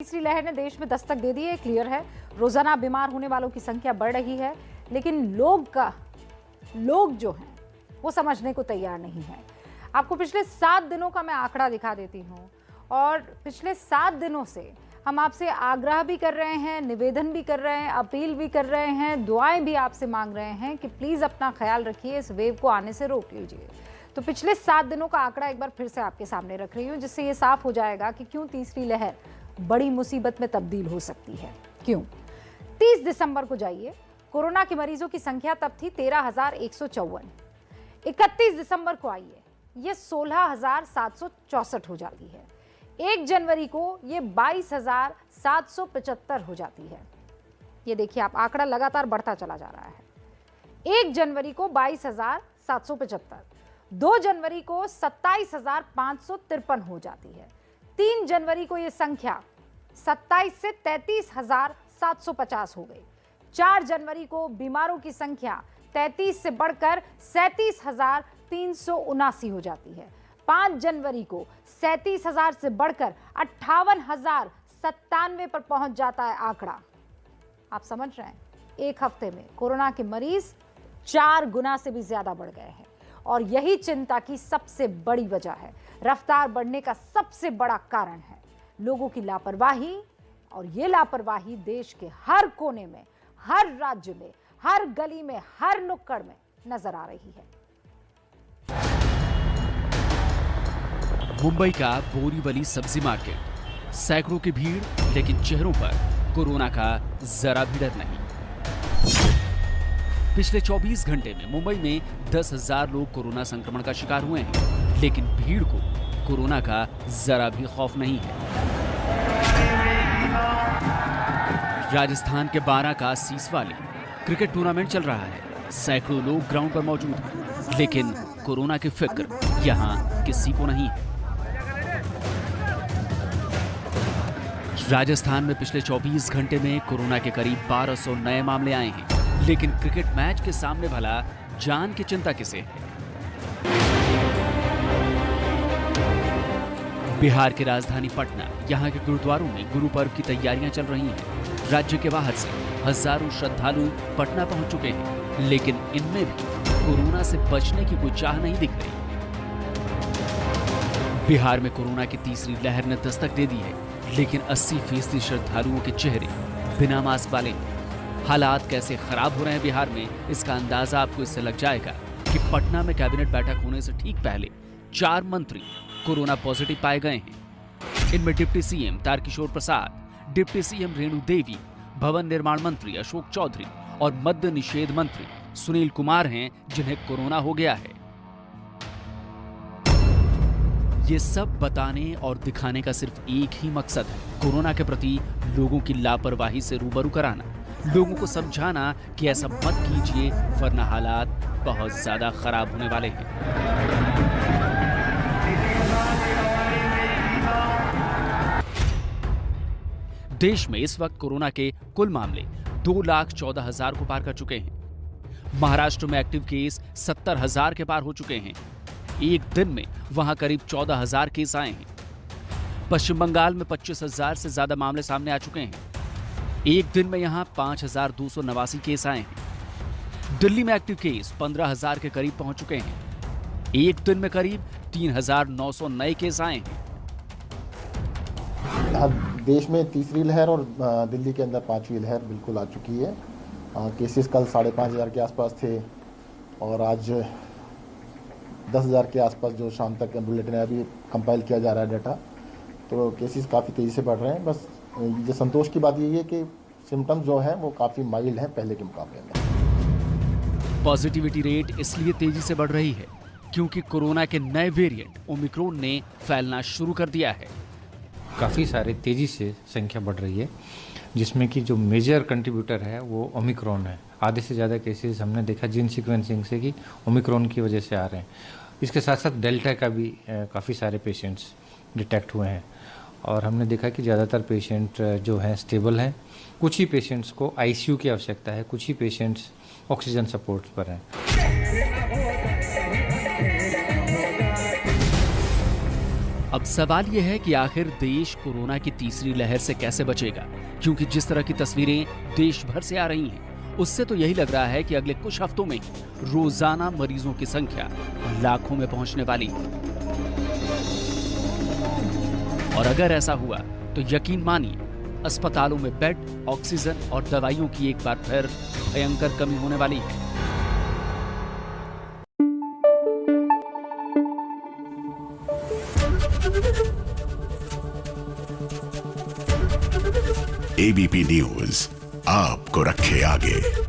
तीसरी लहर ने देश में दस्तक दे दी है, क्लियर है। रोजाना बीमार होने वालों की संख्या बढ़ रही है, लेकिन लोग जो हैं वो समझने को तैयार नहीं है। आपको पिछले 7 दिनों का मैं आंकड़ा दिखा देती हूं और पिछले 7 दिनों से हम आपसे आग्रह भी कर रहे हैं, निवेदन भी कर रहे हैं, अपील भी कर रहे हैं, दुआएं भी आपसे मांग रहे हैं कि प्लीज अपना ख्याल रखिए, इस वेव को आने से रोक लीजिए। तो पिछले 7 दिनों का आंकड़ा एक बार फिर से आपके सामने रख रही हूं, जिससे ये साफ हो जाएगा कि क्यों तीसरी लहर बड़ी मुसीबत में तब्दील हो सकती है। क्यों? 30 दिसंबर को जाइए, कोरोना के मरीजों की संख्या तब थी 13,154। 31 दिसंबर को आइए, ये 16,764 हो जाती है। 1 जनवरी को ये 22,775 हो जाती है। ये देखिए आप, आंकड़ा लगातार बढ़ता चला जा रहा है। 1 जनवरी को 22,775, 2 जनवरी को 27,553 हो जाती है। 3 जनवरी को यह संख्या 27 से 33,750 हो गई। 4 जनवरी को बीमारों की संख्या 33 से बढ़कर 37,379 हो जाती है। 5 जनवरी को 37,000 से बढ़कर 58,097 पर पहुंच जाता है आंकड़ा। आप समझ रहे हैं, एक हफ्ते में कोरोना के मरीज 4 गुना से भी ज्यादा बढ़ गए हैं और यही चिंता की सबसे बड़ी वजह है। रफ्तार बढ़ने का सबसे बड़ा कारण है लोगों की लापरवाही, और ये लापरवाही देश के हर कोने में, हर राज्य में, हर गली में, हर नुक्कड़ में नजर आ रही है। मुंबई का बोरीवली सब्जी मार्केट, सैकड़ों की भीड़, लेकिन चेहरों पर कोरोना का जरा भी डर नहीं। पिछले 24 घंटे में मुंबई में 10,000 लोग कोरोना संक्रमण का शिकार हुए हैं, लेकिन भीड़ को कोरोना का जरा भी खौफ नहीं है। राजस्थान के 12 का सीसवाली क्रिकेट टूर्नामेंट चल रहा है। सैकड़ों लोग ग्राउंड पर मौजूद हैं, लेकिन कोरोना की फिक्र यहां किसी को नहीं है। राजस्थान में पिछले 24 घंटे में कोरोना के करीब 1200 नए मामले आए हैं, लेकिन क्रिकेट मैच के सामने भला जान की चिंता किसे है? बिहार की राजधानी पटना, यहाँ के गुरुद्वारों में गुरु पर्व की तैयारियां चल रही हैं। राज्य के बाहर से हजारों श्रद्धालु पटना पहुंच चुके हैं, लेकिन इनमें भी कोरोना से बचने की कोई चाह नहीं दिख रही। बिहार में कोरोना की तीसरी लहर ने दस्तक दे दी है, लेकिन 80% श्रद्धालुओं के चेहरे बिना मास्क वाले हैं। हालात कैसे खराब हो रहे हैं बिहार में, इसका अंदाजा आपको इससे लग जाएगा कि पटना में कैबिनेट बैठक होने से ठीक पहले 4 मंत्री कोरोना पॉजिटिव पाए गए हैं। इनमें deputy CM Tarkishore Prasad, deputy CM Renu Devi, भवन निर्माण मंत्री अशोक चौधरी और मद्य निषेध मंत्री सुनील कुमार हैं, जिन्हें कोरोना हो गया है। ये सब बताने और दिखाने का सिर्फ एक ही मकसद है, कोरोना के प्रति लोगों की लापरवाही से रूबरू कराना, लोगों को समझाना कि ऐसा मत कीजिए वरना हालात बहुत ज्यादा खराब होने वाले हैं। देश में इस वक्त कोरोना के कुल मामले 2,14,000 को पार कर चुके हैं। महाराष्ट्र में एक्टिव केस 70,000 के पार हो चुके हैं। एक दिन में वहां करीब 14,000 केस आए हैं। पश्चिम बंगाल में 25,000 से ज्यादा मामले सामने आ चुके हैं। एक दिन में यहां 5,289 केस आए हैं। दिल्ली में एक्टिव केस 15,000 के करीब पहुंच चुके हैं। एक दिन में करीब 3,900 नए केस आए हैं। देश में तीसरी लहर और दिल्ली के अंदर 5वीं लहर बिल्कुल आ चुकी है। केसेस कल 5,500 के आसपास थे और आज 10,000 के आसपास जो शाम तक बुलेटिन है, अभी कंपाइल किया जा रहा है डाटा, तो केसेस काफ़ी तेज़ी से बढ़ रहे हैं। बस ये संतोष की बात यही है कि सिम्टम्स जो हैं वो काफ़ी माइल्ड हैं पहले के मुकाबले में। पॉजिटिविटी रेट इसलिए तेजी से बढ़ रही है क्योंकि कोरोना के नए वेरिएंट ओमिक्रॉन ने फैलना शुरू कर दिया है। काफ़ी सारे तेज़ी से संख्या बढ़ रही है, जिसमें कि जो मेजर कंट्रीब्यूटर है वो ओमिक्रॉन है। आधे से ज़्यादा केसेस हमने देखा जीन सीक्वेंसिंग से कि ओमिक्रॉन की वजह से आ रहे हैं। इसके साथ साथ डेल्टा का भी काफ़ी सारे पेशेंट्स डिटेक्ट हुए हैं और हमने देखा कि ज़्यादातर पेशेंट जो हैं स्टेबल हैं। कुछ ही पेशेंट्स को आईसीयू की आवश्यकता है, कुछ ही पेशेंट्स ऑक्सीजन सपोर्ट पर हैं। अब सवाल यह है कि आखिर देश कोरोना की तीसरी लहर से कैसे बचेगा, क्योंकि जिस तरह की तस्वीरें देश भर से आ रही हैं, उससे तो यही लग रहा है कि अगले कुछ हफ्तों में रोजाना मरीजों की संख्या लाखों में पहुंचने वाली है। और अगर ऐसा हुआ तो यकीन मानिए अस्पतालों में बेड, ऑक्सीजन और दवाइयों की एक बार फिर भयंकर कमी होने वाली है। एबीपी न्यूज आपको रखे आगे।